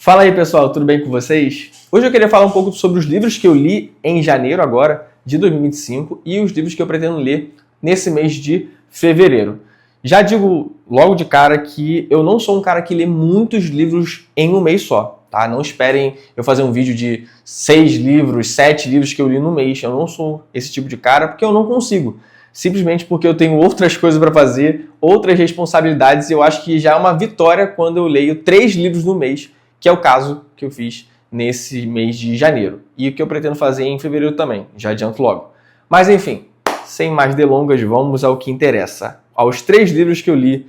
Fala aí pessoal, tudo bem com vocês? Hoje eu queria falar um pouco sobre os livros que eu li em janeiro agora, de 2025, e os livros que eu pretendo ler nesse mês de fevereiro. Já digo logo de cara que eu não sou um cara que lê muitos livros em um mês só, tá? Não esperem eu fazer um vídeo de 6 livros, 7 livros que eu li no mês. Eu não sou esse tipo de cara porque eu não consigo. Simplesmente porque eu tenho outras coisas para fazer, outras responsabilidades, e eu acho que já é uma vitória quando eu leio 3 livros no mês, que é o caso que eu fiz nesse mês de janeiro. E o que eu pretendo fazer em fevereiro também, já adianto logo. Mas enfim, sem mais delongas, vamos ao que interessa. Aos 3 livros que eu li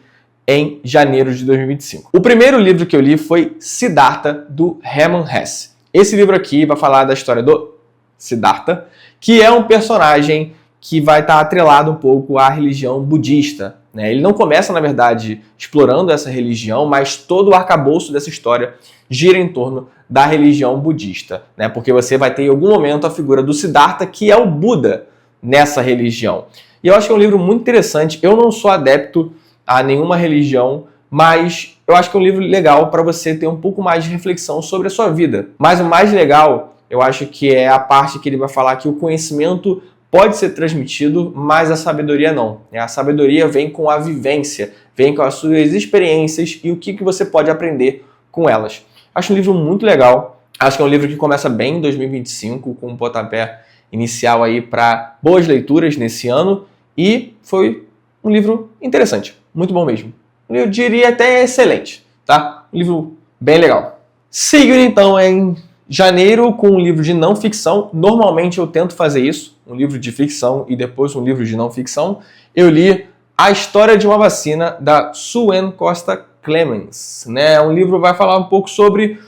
em janeiro de 2025. O primeiro livro que eu li foi Siddhartha, do Hermann Hesse. Esse livro aqui vai falar da história do Siddhartha, que é um personagem que vai estar atrelado um pouco à religião budista. Ele não começa, na verdade, explorando essa religião, mas todo o arcabouço dessa história gira em torno da religião budista, porque você vai ter em algum momento a figura do Siddhartha, que é o Buda nessa religião. E eu acho que é um livro muito interessante. Eu não sou adepto a nenhuma religião, mas eu acho que é um livro legal para você ter um pouco mais de reflexão sobre a sua vida. Mas o mais legal, eu acho que é a parte que ele vai falar que o conhecimento pode ser transmitido, mas a sabedoria não. A sabedoria vem com a vivência, vem com as suas experiências e o que você pode aprender com elas. Acho um livro muito legal. Acho que é um livro que começa bem em 2025, com um pontapé inicial aí para boas leituras nesse ano. E foi um livro interessante, muito bom mesmo. Eu diria até excelente, tá? Um livro bem legal. Seguindo então em janeiro com um livro de não ficção. Normalmente eu tento fazer isso, um livro de ficção e depois um livro de não ficção. Eu li A História de uma Vacina, da Sue Costa Clemens. Um livro que vai falar um pouco sobre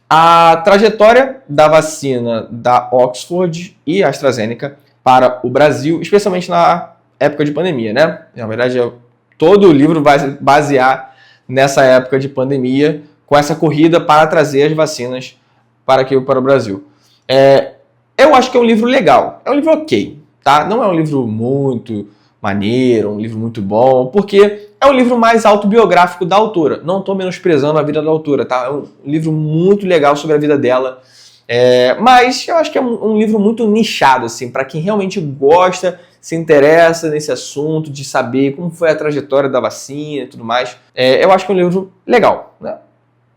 a trajetória da vacina da Oxford e AstraZeneca para o Brasil, especialmente na época de pandemia, Na verdade, todo o livro vai se basear nessa época de pandemia, com essa corrida para trazer as vacinas para o Brasil. Eu acho que é um livro legal, é um livro ok, tá? Não é um livro muito maneiro, um livro muito bom, porque é um livro mais autobiográfico da autora. Não estou menosprezando a vida da autora, tá? É um livro muito legal sobre a vida dela, mas eu acho que é um livro muito nichado, assim, para quem realmente gosta, se interessa nesse assunto, de saber como foi a trajetória da vacina e tudo mais. Eu acho que é um livro legal,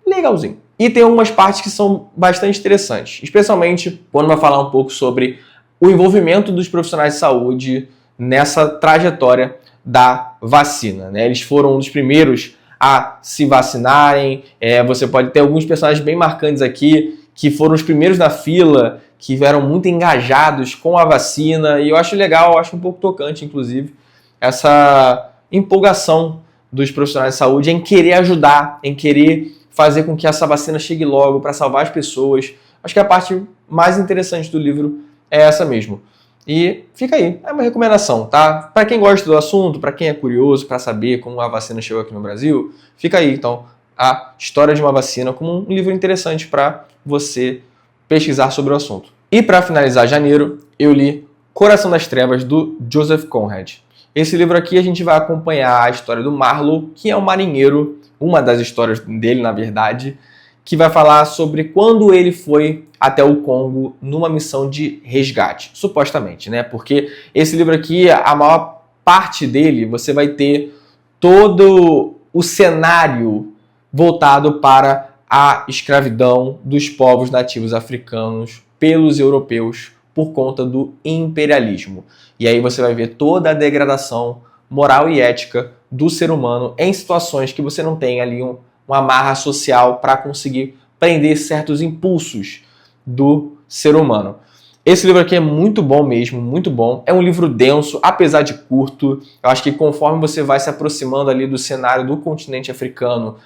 legalzinho. E tem algumas partes que são bastante interessantes, especialmente quando vai falar um pouco sobre o envolvimento dos profissionais de saúde nessa trajetória da vacina. Eles foram um dos primeiros a se vacinarem. Você pode ter alguns personagens bem marcantes aqui, que foram os primeiros na fila, que eram muito engajados com a vacina. E eu acho legal, eu acho um pouco tocante, inclusive, essa empolgação dos profissionais de saúde em querer ajudar, em querer fazer com que essa vacina chegue logo para salvar as pessoas. Acho que a parte mais interessante do livro é essa mesmo. E fica aí, é uma recomendação, tá? Para quem gosta do assunto, para quem é curioso, para saber como a vacina chegou aqui no Brasil, fica aí, então, A História de uma Vacina como um livro interessante para você pesquisar sobre o assunto. E para finalizar janeiro, eu li Coração das Trevas, do Joseph Conrad. Esse livro aqui a gente vai acompanhar a história do Marlowe, que é um marinheiro, uma das histórias dele, na verdade, que vai falar sobre quando ele foi até o Congo numa missão de resgate, supostamente, Porque esse livro aqui, a maior parte dele, você vai ter todo o cenário voltado para a escravidão dos povos nativos africanos pelos europeus por conta do imperialismo. E aí você vai ver toda a degradação moral e ética do ser humano em situações que você não tem ali uma amarra social para conseguir prender certos impulsos do ser humano. Esse livro aqui é muito bom mesmo, muito bom. É um livro denso, apesar de curto. Eu acho que conforme você vai se aproximando ali do cenário do continente africano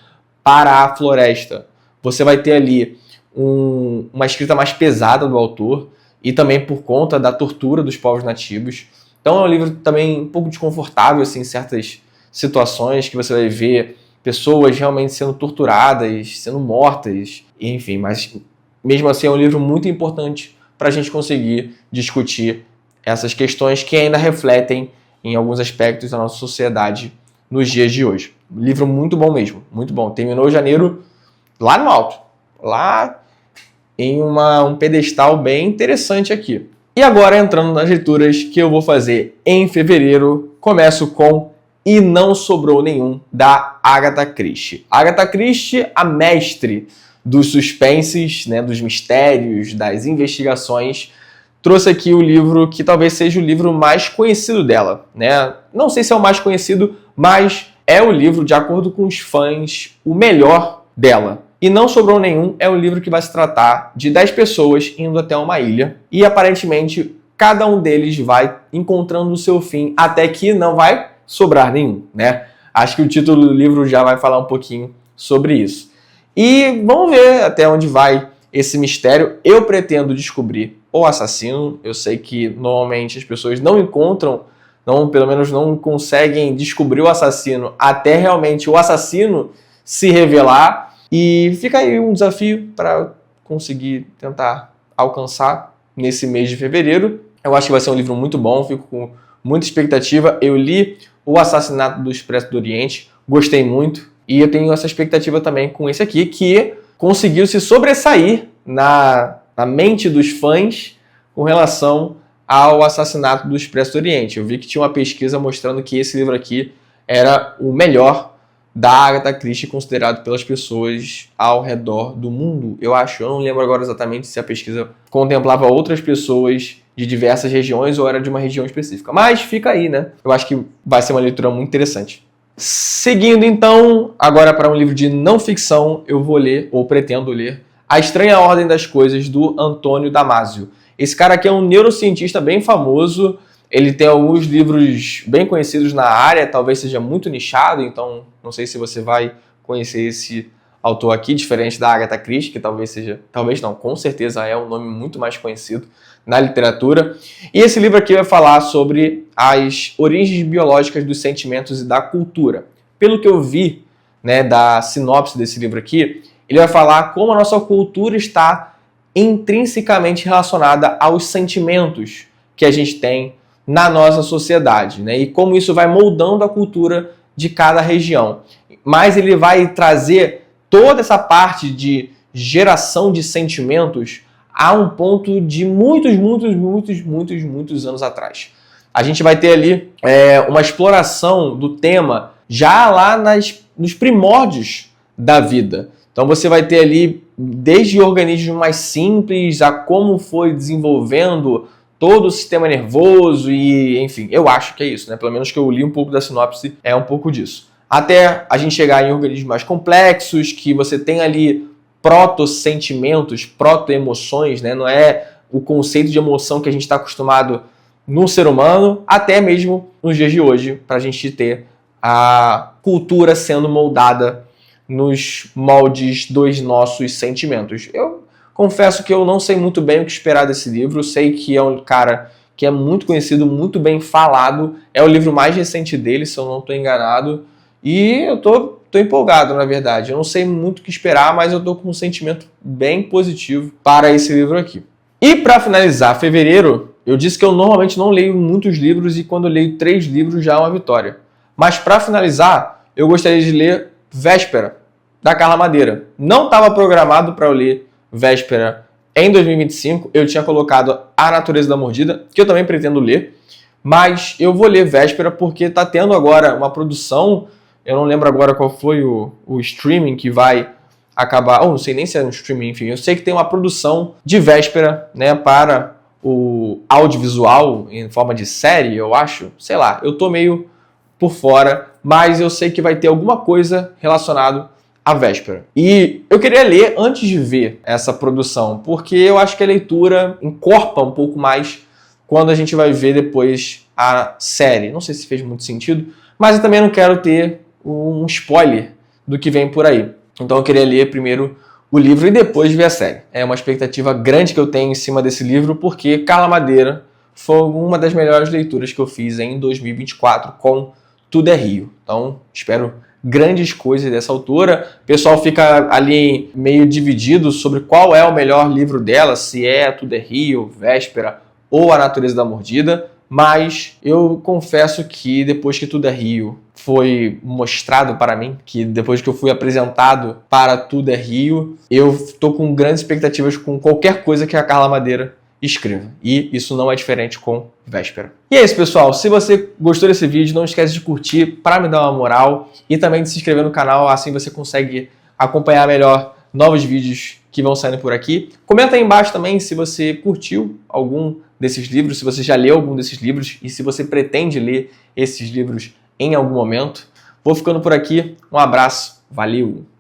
para a floresta, você vai ter ali uma escrita mais pesada do autor e também por conta da tortura dos povos nativos. Então é um livro também um pouco desconfortável assim, em certas situações que você vai ver pessoas realmente sendo torturadas, sendo mortas, enfim, mas mesmo assim é um livro muito importante para a gente conseguir discutir essas questões que ainda refletem em alguns aspectos da nossa sociedade nos dias de hoje. Livro muito bom mesmo, muito bom. Terminou janeiro lá no alto. lá em um pedestal bem interessante aqui. E agora, entrando nas leituras que eu vou fazer em fevereiro, começo com E Não Sobrou Nenhum, da Agatha Christie. Agatha Christie, a mestre dos suspenses, né, dos mistérios, das investigações, trouxe aqui o livro que talvez seja o livro mais conhecido dela, né? Não sei se é o mais conhecido, mas é o livro, de acordo com os fãs, o melhor dela. E Não Sobrou Nenhum é um livro que vai se tratar de 10 pessoas indo até uma ilha e aparentemente cada um deles vai encontrando o seu fim até que não vai sobrar nenhum, né? Acho que o título do livro já vai falar um pouquinho sobre isso. E vamos ver até onde vai esse mistério. Eu pretendo descobrir o assassino. Eu sei que normalmente as pessoas não encontram, pelo menos não conseguem descobrir o assassino até realmente o assassino se revelar. E fica aí um desafio para conseguir tentar alcançar nesse mês de fevereiro. Eu acho que vai ser um livro muito bom, fico com muita expectativa. Eu li O Assassinato do Expresso do Oriente, gostei muito. E eu tenho essa expectativa também com esse aqui, que conseguiu se sobressair na mente dos fãs com relação ao Assassinato do Expresso do Oriente. Eu vi que tinha uma pesquisa mostrando que esse livro aqui era o melhor da Agatha Christie, considerado pelas pessoas ao redor do mundo. Eu não lembro agora exatamente se a pesquisa contemplava outras pessoas de diversas regiões ou era de uma região específica. Mas fica aí, né? Eu acho que vai ser uma leitura muito interessante. Seguindo então, agora para um livro de não ficção, eu vou ler, ou pretendo ler, A Estranha Ordem das Coisas, do Antônio Damasio. Esse cara aqui é um neurocientista bem famoso, ele tem alguns livros bem conhecidos na área, talvez seja muito nichado, então não sei se você vai conhecer esse autor aqui, diferente da Agatha Christie, que talvez não, com certeza é um nome muito mais conhecido na literatura. E esse livro aqui vai falar sobre as origens biológicas dos sentimentos e da cultura. Pelo que eu vi, né, da sinopse desse livro aqui, ele vai falar como a nossa cultura está intrinsecamente relacionada aos sentimentos que a gente tem na nossa sociedade, né, e como isso vai moldando a cultura de cada região. Mas ele vai trazer toda essa parte de geração de sentimentos a um ponto de muitos anos atrás. A gente vai ter ali uma exploração do tema já lá nos primórdios da vida. Então você vai ter ali desde organismos mais simples a como foi desenvolvendo todo o sistema nervoso e, enfim, eu acho que é isso, né? Pelo menos que eu li um pouco da sinopse, é um pouco disso. Até a gente chegar em organismos mais complexos, que você tem ali proto-sentimentos, proto-emoções, né? Não é o conceito de emoção que a gente está acostumado no ser humano, até mesmo nos dias de hoje, para a gente ter a cultura sendo moldada nos moldes dos nossos sentimentos. Eu confesso que eu não sei muito bem o que esperar desse livro, eu sei que é um cara que é muito conhecido, muito bem falado, é o livro mais recente dele, se eu não estou enganado, e eu tô empolgado, na verdade. Eu não sei muito o que esperar, mas eu tô com um sentimento bem positivo para esse livro aqui. E para finalizar fevereiro, eu disse que eu normalmente não leio muitos livros e quando eu leio 3 livros já é uma vitória. Mas para finalizar, eu gostaria de ler Véspera, da Carla Madeira. Não estava programado para eu ler Véspera em 2025. Eu tinha colocado A Natureza da Mordida, que eu também pretendo ler. Mas eu vou ler Véspera porque está tendo agora uma produção. Eu não lembro agora qual foi o streaming que vai acabar. Não sei nem se é um streaming, enfim. Eu sei que tem uma produção de Véspera, né, para o audiovisual em forma de série, eu acho. Sei lá, eu tô meio por fora, mas eu sei que vai ter alguma coisa relacionada à Véspera. E eu queria ler antes de ver essa produção, porque eu acho que a leitura encorpa um pouco mais quando a gente vai ver depois a série. Não sei se fez muito sentido, mas eu também não quero ter um spoiler do que vem por aí. Então eu queria ler primeiro o livro e depois ver a série. É uma expectativa grande que eu tenho em cima desse livro, porque Carla Madeira foi uma das melhores leituras que eu fiz em 2024 com Tudo é Rio. Então espero grandes coisas dessa autora. O pessoal fica ali meio dividido sobre qual é o melhor livro dela, se é Tudo é Rio, Véspera ou A Natureza da Mordida, mas eu confesso que depois que Tudo é Rio foi mostrado para mim, que depois que eu fui apresentado para Tudo é Rio, eu estou com grandes expectativas com qualquer coisa que a Carla Madeira escreva. E isso não é diferente com Véspera. E é isso, pessoal. Se você gostou desse vídeo, não esquece de curtir para me dar uma moral e também de se inscrever no canal, assim você consegue acompanhar melhor novos vídeos que vão saindo por aqui. Comenta aí embaixo também se você curtiu algum desses livros, se você já leu algum desses livros e se você pretende ler esses livros em algum momento. Vou ficando por aqui. Um abraço. Valeu!